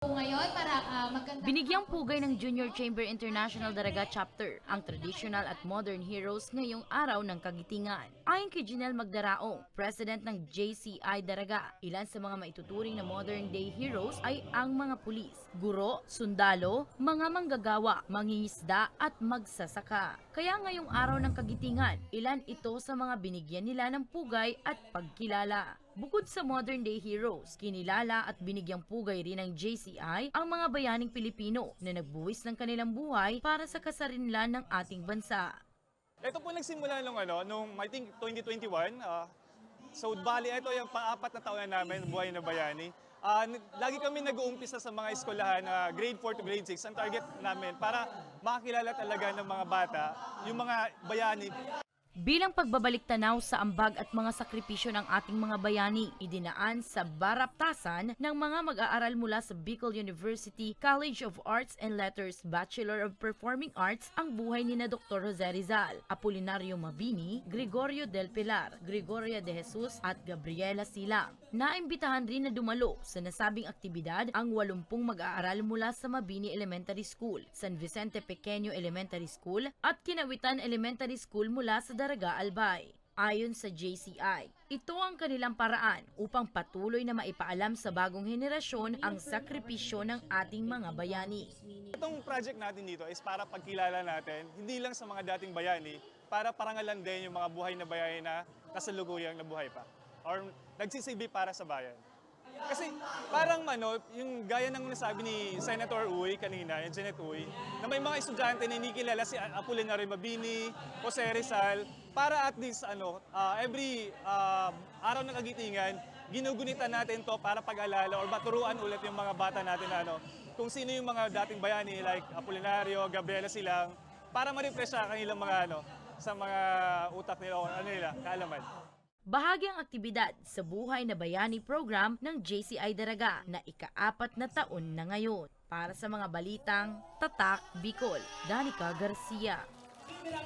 Ngayon para maganda. Binigyang pugay ng Junior Chamber International Daraga Chapter ang traditional at modern heroes ngayong araw ng kagitingan. Ayon kay Janelle Magdaraong, President ng JCI Daraga, ilan sa mga maituturing na modern day heroes ay ang mga pulis, guro, sundalo, mga manggagawa, mangingisda at magsasaka. Kaya ngayong araw ng kagitingan, ilan ito sa mga binigyan nila ng pugay at pagkilala. Bukod sa modern day heroes, kinilala at binigyang pugay rin ng JCI ang mga bayaning Pilipino na nagbuwis ng kanilang buhay para sa kasarinlan ng ating bansa. Ito po nagsimula nung I think 2021. So bali, ito yung pang-apat na taon na namin, Buhay na Bayani. Lagi kami nag-uumpisa sa mga eskwelahan, grade 4 to grade 6. Ang target namin para makakilala talaga ng mga bata, yung mga bayani. Bilang pagbabalik tanaw sa ambag at mga sakripisyo ng ating mga bayani, idinaan sa baraptasan ng mga mag-aaral mula sa Bicol University College of Arts and Letters Bachelor of Performing Arts ang buhay ni na Dr. Jose Rizal, Apolinario Mabini, Gregorio del Pilar, Gregoria de Jesus at Gabriela Silang. Naimbitahan rin na dumalo sa nasabing aktibidad ang 80 mag-aaral mula sa Mabini Elementary School, San Vicente Pequeño Elementary School at Kinawitan Elementary School mula sa Daraga Albay. Ayon sa JCI, ito ang kanilang paraan upang patuloy na maipaalam sa bagong henerasyon ang sakripisyo ng ating mga bayani. Itong project natin dito is para pagkilala natin, hindi lang sa mga dating bayani, para parangalan din yung mga buhay na bayani na kasalukuyang nabuhay pa or nagsisilbi para sa bayan. Kasi parang yung gaya ng nasabi ni Senator Uy kanina, yung Janet Uy, na may mga estudyante na hindi kilala si Apolinario Mabini, Jose Rizal, para at least every araw ng kagitingan, ginugunitan natin to para pag-alala or maturuan ulit yung mga bata natin na kung sino yung mga dating bayani like Apolinario, Gabriela Silang, para ma-refresh sa kanilang mga sa mga utak nila o kaalaman. Bahagi ang aktibidad sa Buhay na Bayani program ng JCI Daraga na ika-4 na taon na ngayon. Para sa mga balitang Tatak Bicol, Danica Garcia.